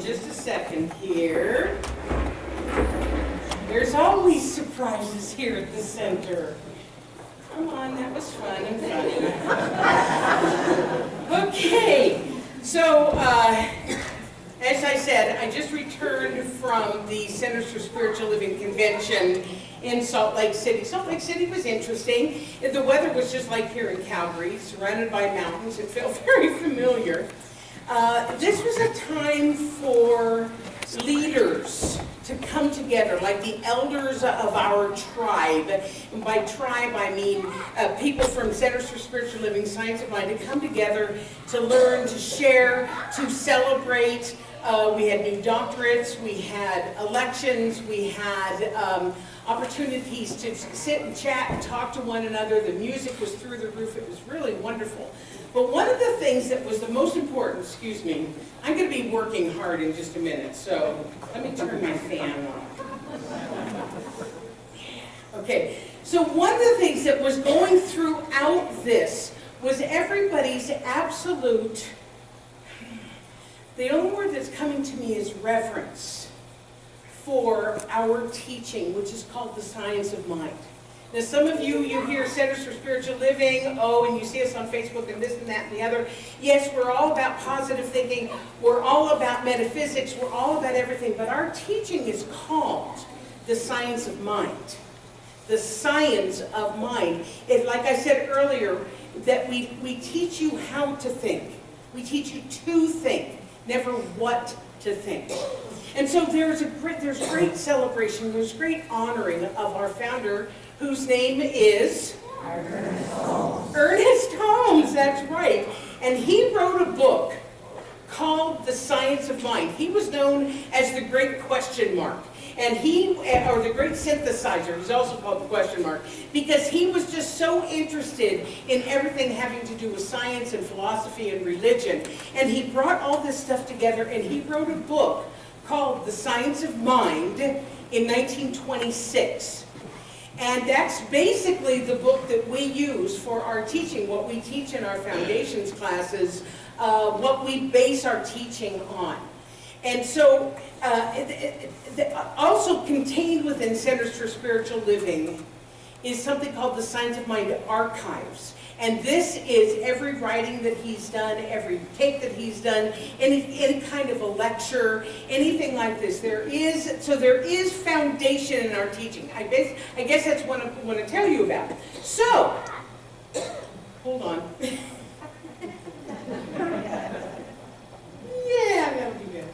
just a second here. There's always surprises here at the center. Come on, that was fun and funny. Okay, so as I said, I just returned from the Centers for Spiritual Living Convention in Salt Lake City. Salt Lake City was interesting. The weather was just like here in Calgary, surrounded by mountains. It felt very familiar. This was a time for leaders to come together, like the elders of our tribe. And by tribe, I mean people from Centers for Spiritual Living, Science of Mind, to come together to learn, to share, to celebrate. We had new doctorates, we had elections, we had opportunities to sit and chat and talk to one another. The music was through the roof. It was really wonderful. But one of the things that was the most important, excuse me, I'm going to be working hard in just a minute, so let me turn my fan on. Okay, so one of the things that was going throughout this was everybody's absolute, the only word that's coming to me is reverence for our teaching, which is called the Science of Mind. Now, some of you hear Centers for Spiritual Living, and you see us on Facebook and this and that and the other. Yes, we're all about positive thinking. We're all about metaphysics. We're all about everything. But our teaching is called the Science of Mind. The Science of Mind. It, like I said earlier, that we teach you how to think. We teach you to think, never what to think. And so there's great celebration, there's great honoring of our founder, whose name is Ernest Holmes. Ernest Holmes, that's right. And he wrote a book called The Science of Mind. He was known as the Great Question Mark. And or the Great Synthesizer, he's also called the Question Mark, because he was just so interested in everything having to do with science and philosophy and religion. And he brought all this stuff together and he wrote a book called The Science of Mind in 1926. And that's basically the book that we use for our teaching, what we teach in our foundations classes, what we base our teaching on. And so, also contained within Centers for Spiritual Living is something called the Science of Mind Archives. And this is every writing that he's done, every take that he's done, any kind of a lecture, anything like this. There is foundation in our teaching. I guess that's what I want to tell you about. So, hold on. Yeah, that would be good.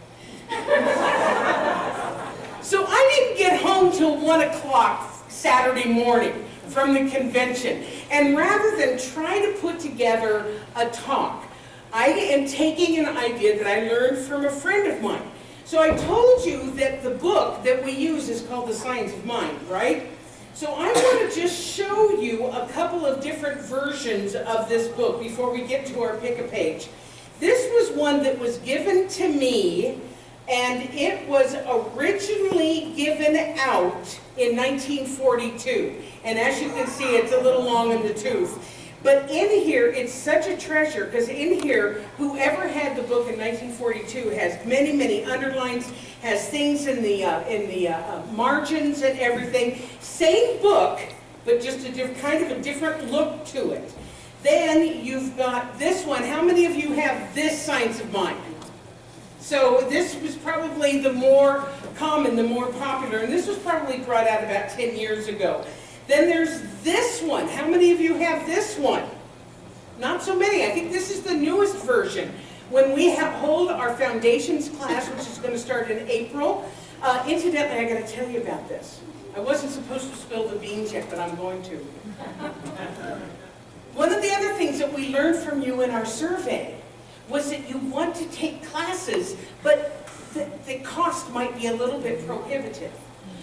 So I didn't get home till 1 o'clock Saturday morning from the convention. And rather than try to put together a talk, I am taking an idea that I learned from a friend of mine. So I told you that the book that we use is called The Science of Mind, right? So I want to just show you a couple of different versions of this book before we get to our pick-a-page. This was one that was given to me, and it was originally given out in 1942. And as you can see, it's a little long in the tooth. But in here, it's such a treasure, because in here, whoever had the book in 1942 has many, many underlines, has things in the margins and everything. Same book, but just kind of a different look to it. Then you've got this one. How many of you have this Science of Mind? So this was probably the more common, the more popular, and this was probably brought out about 10 years ago. Then there's this one. How many of you have this one? Not so many. I think this is the newest version. When we hold our foundations class, which is going to start in April, incidentally, I got to tell you about this. I wasn't supposed to spill the beans yet, but I'm going to. One of the other things that we learned from you in our survey was that you want to take classes, but the cost might be a little bit prohibitive.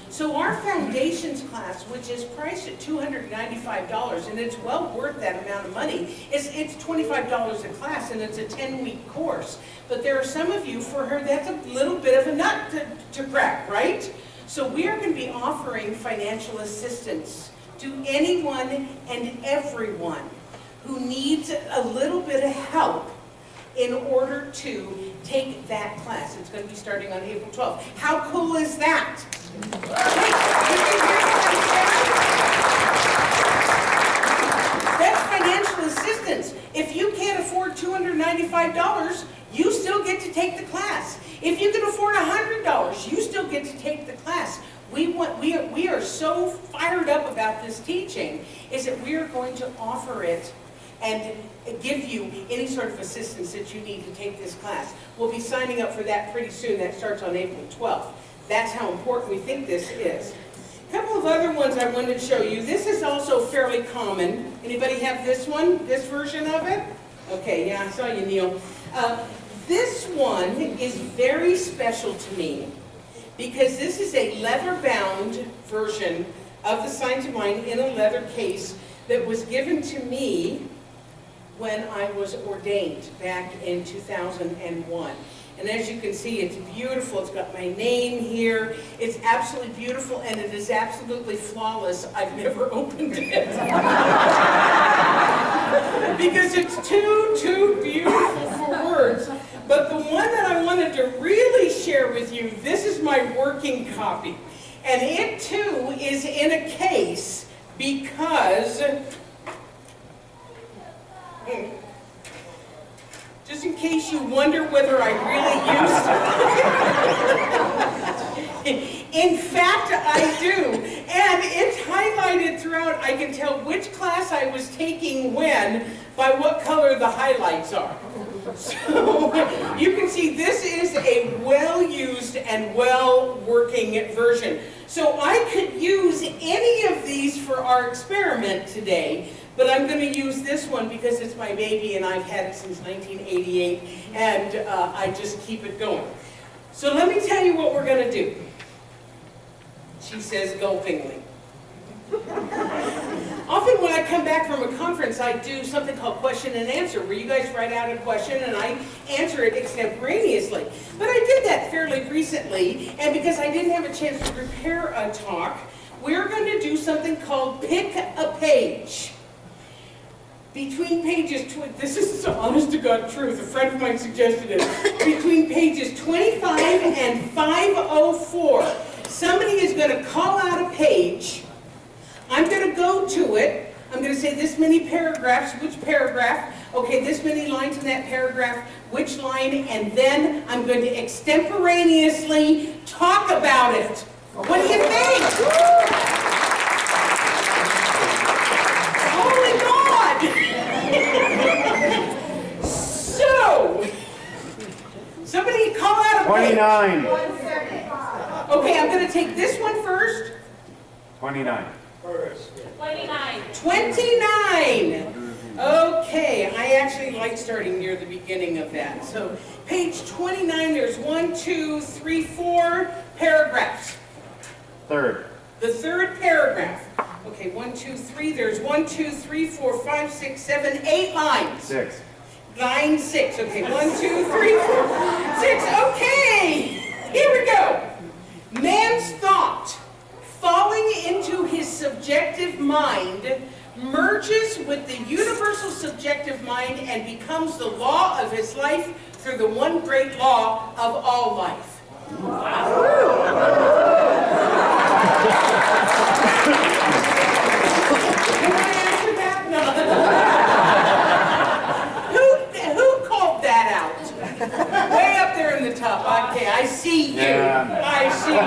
So our foundations class, which is priced at $295, and it's well worth that amount of money, it's $25 a class, and it's a 10-week course. But there are some of you, for her, that's a little bit of a nut to crack, right? So we are going to be offering financial assistance to anyone and everyone who needs a little bit of help in order to take that class. It's going to be starting on April 12th. How cool is that? That's financial assistance. If you can't afford $295, you still get to take the class. If you can afford $100, you still get to take the class. We are so fired up about this teaching, is that we are going to offer it and give you any sort of assistance that you need to take this class. We'll be signing up for that pretty soon. That starts on April 12th. That's how important we think this is. A couple of other ones I wanted to show you. This is also fairly common. Anybody have this one, this version of it? Okay, yeah, I saw you, Neil. This one is very special to me because this is a leather-bound version of the Signs of Mind in a leather case that was given to me when I was ordained back in 2001. And as you can see, it's beautiful. It's got my name here. It's absolutely beautiful, and it is absolutely flawless. I've never opened it. Because it's too beautiful for words. But the one that I wanted to really share with you, this is my working copy. And it too is in a case because, just in case you wonder whether I really used it. In fact, I do. And it's highlighted throughout. I can tell which class I was taking when by what color the highlights are. So you can see this is a well-used and well-working version. So I could use any of these for our experiment today, but I'm going to use this one because it's my baby and I've had it since 1988, and I just keep it going. So let me tell you what we're going to do. She says gulpingly. Often when I come back from a conference, I do something called question and answer, where you guys write out a question and I answer it extemporaneously. But I did that fairly recently, and because I didn't have a chance to prepare a talk, we're going to do something called pick a page. Between pages, this is the honest to God truth, a friend of mine suggested it, between pages 25 and 504, somebody is going to call out a page. I'm going to go to it. I'm going to say this many paragraphs, which paragraph, okay, this many lines in that paragraph, which line, and then I'm going to extemporaneously talk about it. What do you think? Holy God! So, somebody call out a page. 29. Okay, I'm going to take this one first. 29. 29. 29. Okay, I actually like starting near the beginning of that. So, page 29, there's 1, 2, 3, 4 paragraphs. Third. The third paragraph. Okay, 1, 2, 3, there's 1, 2, 3, 4, 5, 6, 7, 8 lines. 6. Line 6. Okay, 1, 2, 3, 4, 6. Okay, here we go. Man's thought, falling into his subjective mind, merges with the universal subjective mind and becomes the law of his life through the one great law of all life. Can I answer that? No. Who called that out? Way up there in the top. Okay, I see you. Yeah. I see you.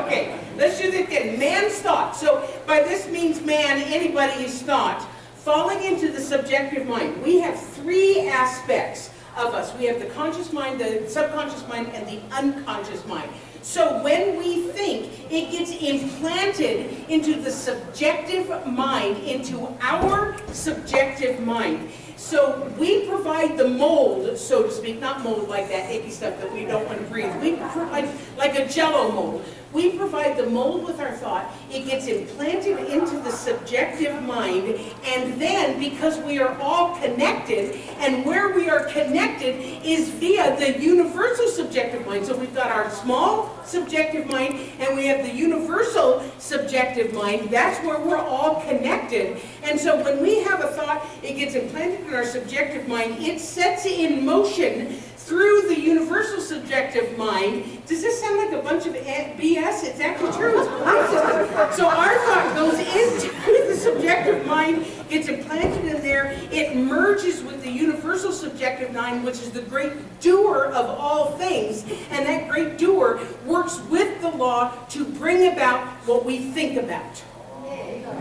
Okay, let's do this again. Man's thought. So by this means man, anybody is thought. Falling into the subjective mind. We have three aspects of us. We have the conscious mind, the subconscious mind, and the unconscious mind. So when we think, it gets implanted into the subjective mind, into our subjective mind. So we provide the mold, so to speak, not mold like that icky stuff that we don't want to breathe. We provide like a Jell-O mold. We provide the mold with our thought. It gets implanted into the subjective mind, and then because we are all connected, and where we are connected is via the universal subjective mind. So we've got our small subjective mind, and we have the universal subjective mind. That's where we're all connected. And so when we have a thought, it gets implanted in our subjective mind. It sets in motion through the universal subjective mind. Does this sound like a bunch of BS? It's actually true. It's a belief system. So our thought goes into the subjective mind, gets implanted in there, it merges with the universal subjective mind, which is the great doer of all things, and that great doer works with the law to bring about what we think about.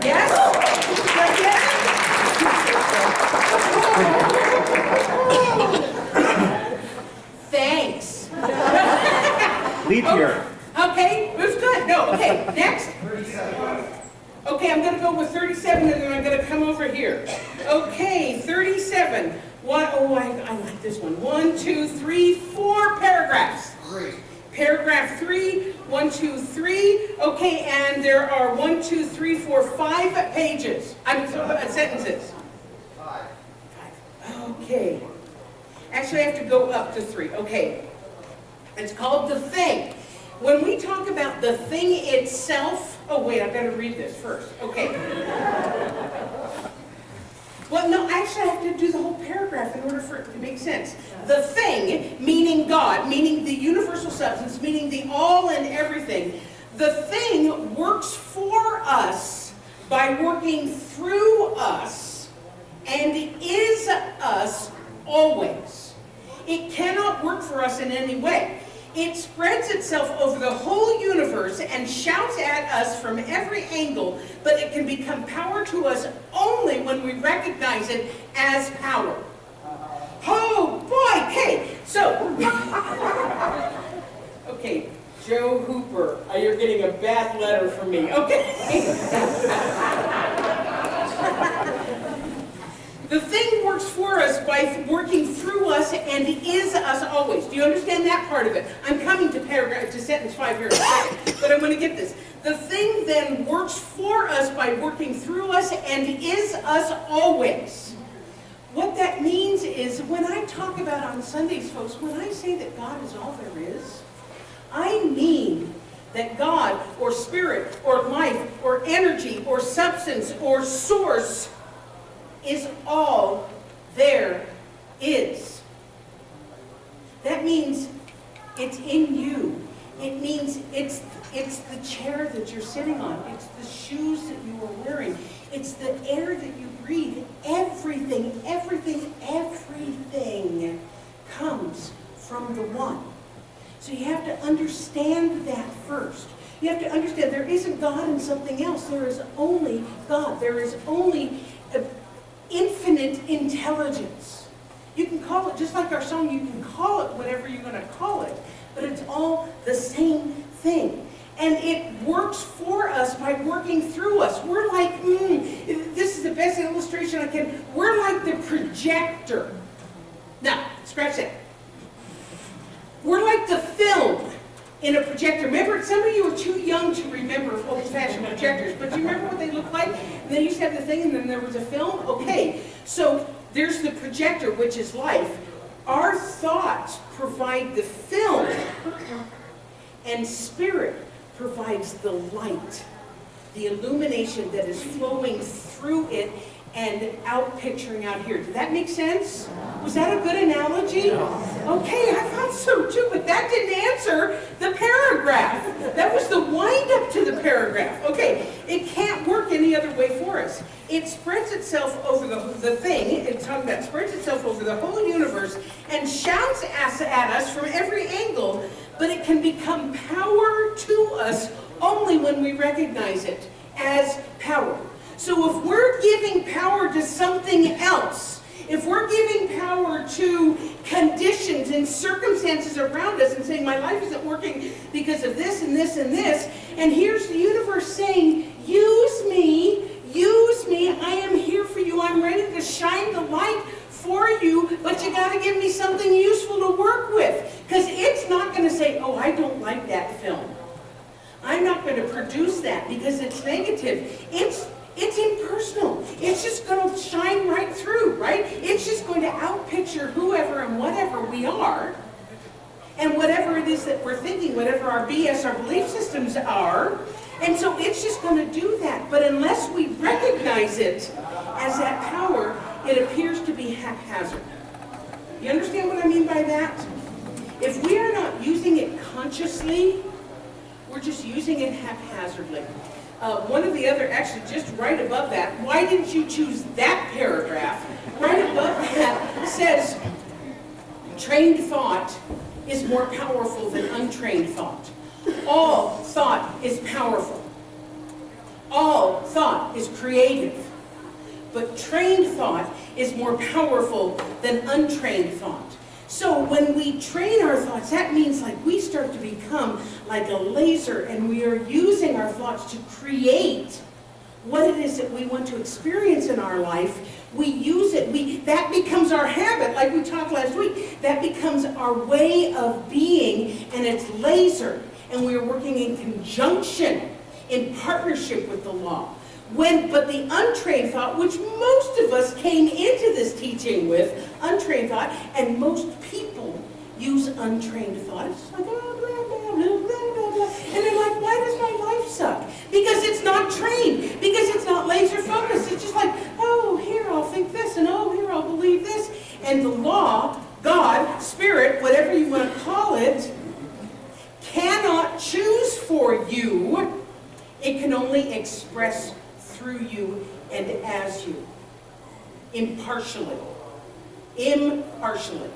Yes? Thanks. Leap year. Okay, it was good. No, okay, next. Okay, I'm going to go with 37 and then I'm going to come over here. Okay, 37. What? Oh, I like this one. 1, 2, 3, 4 paragraphs. Paragraph 3, 1, 2, 3. Okay, and there are 1, 2, 3, 4, 5 pages. Sentences. 5. Okay. Actually, I have to go up to 3. Okay. It's called the thing. When we talk about the thing itself, oh wait, I've got to read this first. Okay. Well, no, actually I have to do the whole paragraph in order for it to make sense. The thing, meaning God, meaning the universal substance, meaning the all and everything. The thing works for us by working through us and is us always. It cannot work for us in any way. It spreads itself over the whole universe and shouts at us from every angle, but it can become power to us only when we recognize it as power. Oh boy, okay, so, okay, Joe Hooper, you're getting a bad letter from me, okay. The thing works for us by working through us and is us always. Do you understand that part of it? I'm coming to sentence 5 here in a second, but I'm going to get this. The thing then works for us by working through us and is us always. What that means is when I talk about on Sundays, folks, when I say that God is all there is, I mean that God or spirit or life or energy or substance or source is all there is. That means it's in you. It means it's the chair that you're sitting on. It's the shoes that you are wearing. It's the air that you breathe. Everything comes from the one. So you have to understand that first. You have to understand there isn't God in something else. There is only God. There is only infinite intelligence. You can call it, just like our song, you can call it whatever you're going to call it, but it's all the same thing. And it works for us by working through us. We're like, this is the best illustration I can, we're like the projector. Now, scratch that. We're like the film in a projector. Remember, some of you are too young to remember old-fashioned projectors, but do you remember what they looked like? And they used to have the thing, and then there was a film? Okay, so there's the projector, which is life. Our thoughts provide the film, and spirit provides the light, the illumination that is flowing through it and out picturing out here. Did that make sense? Was that a good analogy? Okay, I thought so too, but that didn't answer the paragraph. That was the wind up to the paragraph. Okay, it can't work any other way for us. It spreads itself over the thing, it's talking about spreads itself over the whole universe and shouts at us from every angle, but it can become power to us only when we recognize it as power. So if we're giving power to something else, if we're giving power to conditions and circumstances around us and saying, my life isn't working because of this and this and this, and here's the universe saying, use me, I am here for you, I'm ready to shine the light for you, but you got to give me something useful to work with. Because it's not going to say, oh, I don't like that film. I'm not going to produce that because it's negative. It's impersonal. It's just going to shine right through, right? It's just going to outpicture whoever and whatever we are, and whatever it is that we're thinking, whatever our BS, our belief systems are. And so it's just going to do that. But unless we recognize it as that power, it appears to be haphazard. You understand what I mean by that? If we are not using it consciously, we're just using it haphazardly. One of the other, actually just right above that, why didn't you choose that paragraph? Right above that says, trained thought is more powerful than untrained thought. All thought is powerful. All thought is creative. But trained thought is more powerful than untrained thought. So when we train our thoughts, that means like we start to become like a laser, and we are using our thoughts to create what it is that we want to experience in our life. We use it, that becomes our habit, like we talked last week. That becomes our way of being, and it's laser. And we are working in conjunction, in partnership with the law. But the untrained thought, which most of us came into this teaching with, untrained thought, and most people use untrained thought. It's like, oh, blah, blah, blah, blah, blah, blah. And they're like, why does my life suck? Because it's not trained, because it's not laser focused. It's just like, oh, here I'll think this, and oh, here I'll believe this. And the law, God, Spirit, whatever you want to call it, cannot choose for you. It can only express through you and as you. Impartially. Impartially.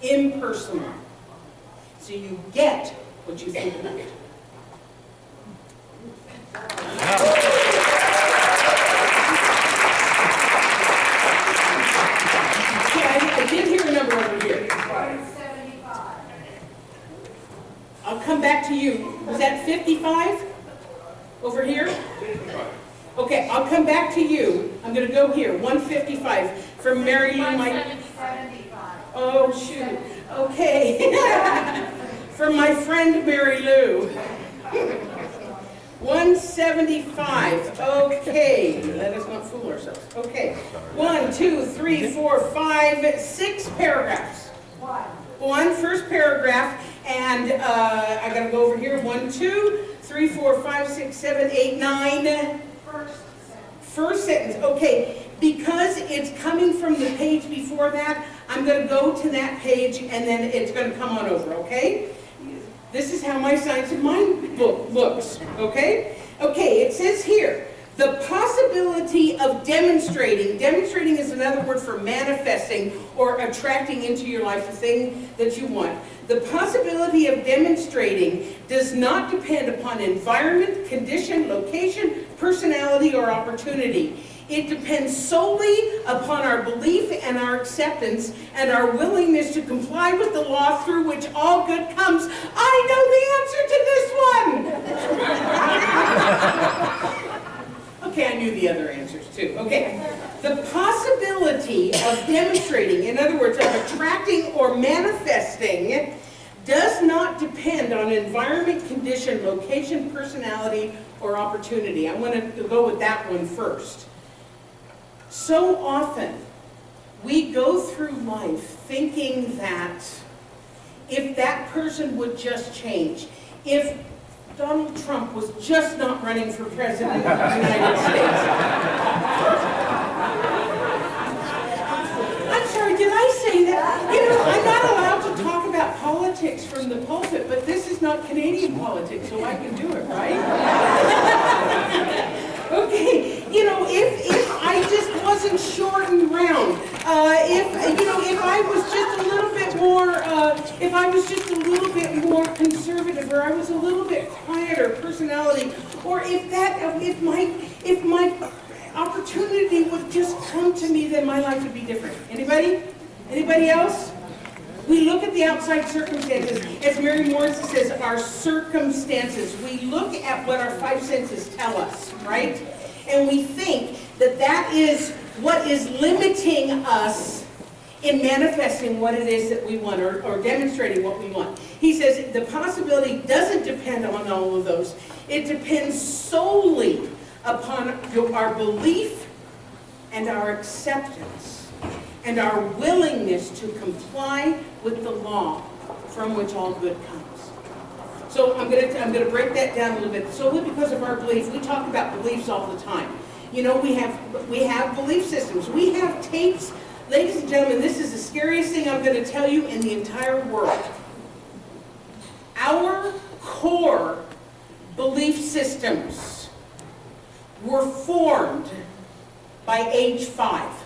Impersonally. So you get what you think about it. I did hear a number over here. 175. I'll come back to you. Was that 55? Over here? Okay, I'll come back to you. I'm going to go here. 155 from Mary Lou. 175. Oh, shoot. Okay. From my friend Mary Lou. 175. Okay. Let us not fool ourselves. Okay. 1, 2, 3, 4, 5, 6 paragraphs. One first paragraph, and I got to go over here. 1, 2, 3, 4, 5, 6, 7, 8, 9. First sentence. Okay. Because it's coming from the page before that, I'm going to go to that page, and then it's going to come on over, okay? This is how my Science of Mind book looks, okay? Okay, it says here, the possibility of demonstrating is another word for manifesting or attracting into your life the thing that you want. The possibility of demonstrating does not depend upon environment, condition, location, personality, or opportunity. It depends solely upon our belief and our acceptance and our willingness to comply with the law through which all good comes. I know the answer to this one! Okay, I knew the other answers too. Okay. The possibility of demonstrating, in other words, of attracting or manifesting, does not depend on environment, condition, location, personality, or opportunity. I want to go with that one first. So often, we go through life thinking that if that person would just change, if Donald Trump was just not running for president of the United States. I'm sorry, did I say that? You know, I'm not allowed to talk about politics from the pulpit, but this is not Canadian politics, so I can do it, right? Okay, you know, if I just wasn't short and round, if I was just a little bit more, if I was just a little bit more conservative, or I was a little bit quieter personality, or if my opportunity would just come to me, then my life would be different. Anybody? Anybody else? We look at the outside circumstances. As Mary Morrison says, our circumstances. We look at what our five senses tell us, right? And we think that that is what is limiting us in manifesting what it is that we want, or demonstrating what we want. He says the possibility doesn't depend on all of those. It depends solely upon our belief and our acceptance and our willingness to comply with the law from which all good comes. So I'm going to break that down a little bit. Solely because of our belief, we talk about beliefs all the time. You know, we have belief systems. We have tapes. Ladies and gentlemen, this is the scariest thing I'm going to tell you in the entire world. core belief systems were formed by age 5.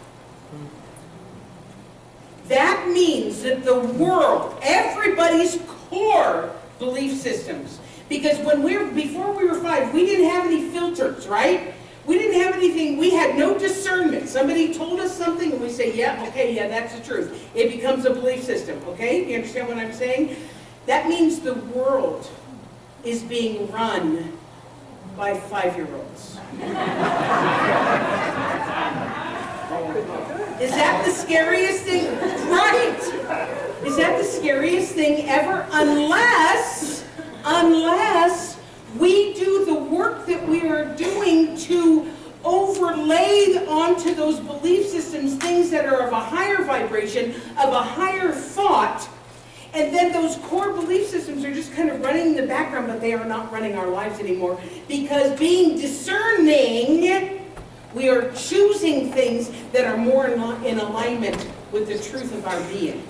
That means that the world, everybody's core belief systems, because before we were 5, we didn't have any filters, right? We didn't have anything, we had no discernment. Somebody told us something and we say, yeah, okay, yeah, that's the truth. It becomes a belief system, okay? You understand what I'm saying? That means the world is being run by 5-year-olds. Is that the scariest thing? Right! Is that the scariest thing ever? Unless we do the work that we are doing to overlay onto those belief systems things that are of a higher vibration, of a higher thought, and then those core belief systems are just kind of running in the background, but they are not running our lives anymore. Because being discerning, we are choosing things that are more in alignment with the truth of our being.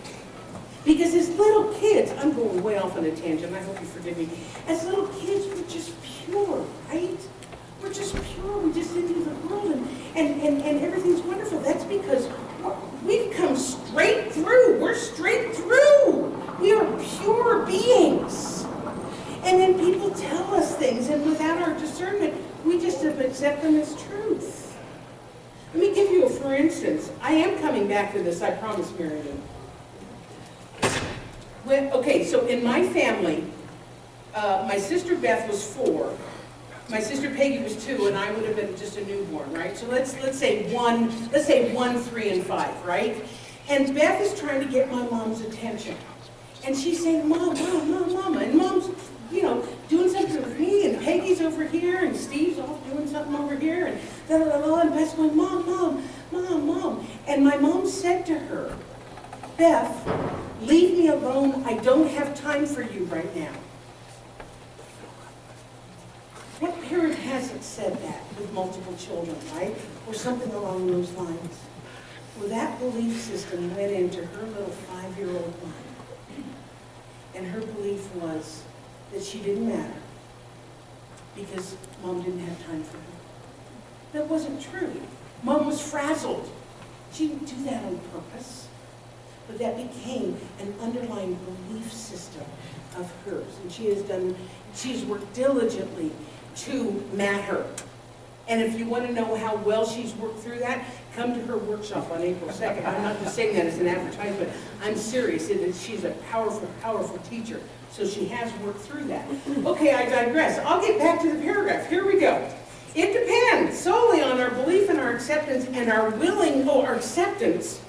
Because as little kids, I'm going way off on a tangent, I hope you forgive me. As little kids, we're just pure, right? We're just pure, we just into the world and everything's wonderful. That's because we've come straight through. We're straight through. We are pure beings. And then people tell us things, and without our discernment, we just accept them as truth. Let me give you a for instance. I am coming back to this, I promise, Marion. Okay, so in my family, my sister Beth was 4. My sister Peggy was 2, and I would have been just a newborn, right? So let's say 1, 3, and 5, right? And Beth is trying to get my mom's attention. And she's saying, Mom, Mama. And Mom's, doing something with me, and Peggy's over here, and Steve's off doing something over here, and da-da-da-da, and Beth's going, Mom. And my mom said to her, Beth, leave me alone. I don't have time for you right now. What parent hasn't said that with multiple children, right? Or something along those lines. Well, that belief system went into her little 5-year-old mind. And her belief was that she didn't matter because Mom didn't have time for her. That wasn't true. Mom was frazzled. She didn't do that on purpose. But that became an underlying belief system of hers. And she's worked diligently to matter. And if you want to know how well she's worked through that, come to her workshop on April 2nd. I'm not just saying that as an advertisement. I'm serious. She's a powerful, powerful teacher. So she has worked through that. Okay, I digress. I'll get back to the paragraph. Here we go. It depends solely on our belief and our acceptance and our acceptance.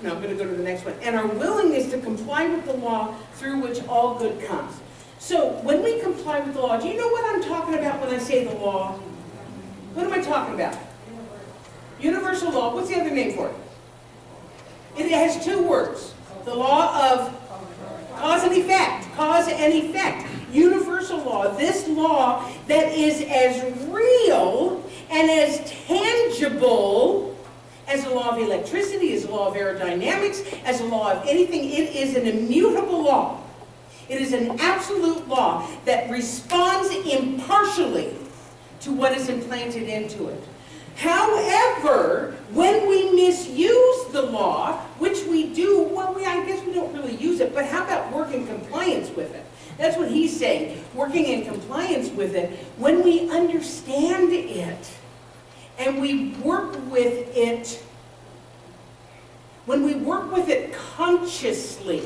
Now I'm going to go to the next one. And our willingness to comply with the law through which all good comes. So when we comply with the law, do you know what I'm talking about when I say the law? What am I talking about? Universal law. What's the other name for it? It has 2 words. The law of cause and effect. Cause and effect. Universal law. This law that is as real and as tangible as the law of electricity, as the law of aerodynamics, as the law of anything. It is an immutable law. It is an absolute law that responds impartially to what is implanted into it. However, when we misuse the law, which we do, well, I guess we don't really use it, but how about work in compliance with it? That's what he's saying, working in compliance with it. When we understand it, and we work with it, when we work with it consciously,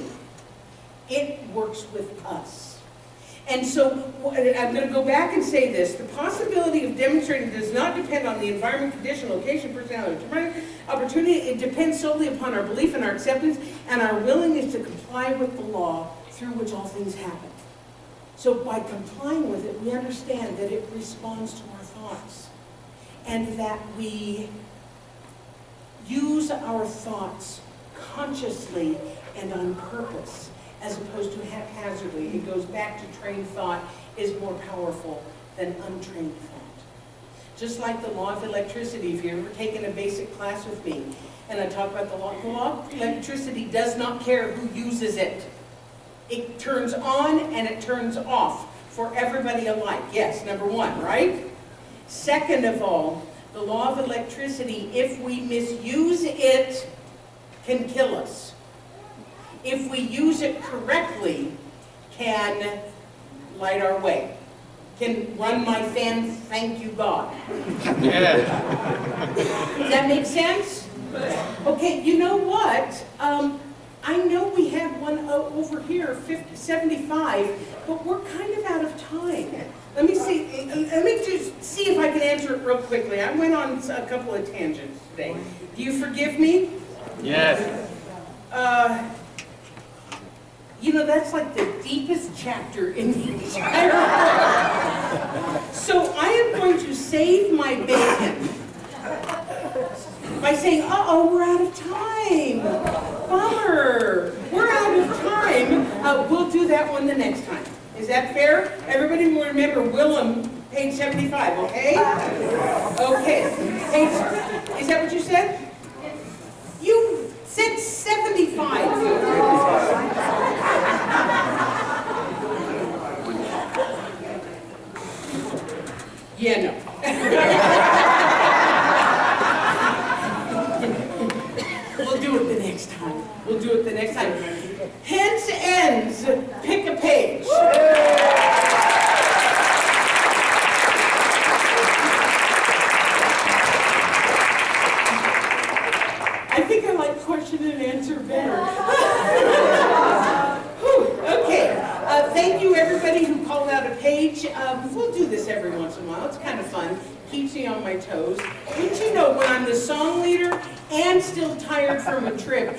it works with us. And so, I'm going to go back and say this. The possibility of demonstrating does not depend on the environment, condition, location, personality, opportunity. It depends solely upon our belief and our acceptance and our willingness to comply with the law through which all things happen. So by complying with it, we understand that it responds to our thoughts. And that we use our thoughts consciously and on purpose, as opposed to haphazardly. It goes back to trained thought is more powerful than untrained thought. Just like the law of electricity, if you've ever taken a basic class with me, and I talk about the law of electricity does not care who uses it. It turns on and it turns off for everybody alike. Yes, number one, right? Second of all, the law of electricity, if we misuse it, can kill us. If we use it correctly, can light our way. Can run my fan, thank you God. Yeah. Does that make sense? Okay, you know what? I know we had one over here, 75, but we're kind of out of time. Let me just see if I can answer it real quickly. I went on a couple of tangents today. Do you forgive me? Yes. You know, that's like the deepest chapter in the entire book. So I am going to save my bacon by saying, uh-oh, we're out of time. Bummer. We're out of time. We'll do that one the next time. Is that fair? Everybody will remember Willem, page 75, okay? Okay. Is that what you said? You said 75. Yeah, no. We'll do it the next time. We'll do it the next time. Hence ends. Pick a page. I think I like question and answer better. Okay. Thank you, everybody who called out a page. We'll do this every once in a while. It's kind of fun. Keeps me on my toes. Don't you know, when I'm the song leader and still tired from a trip,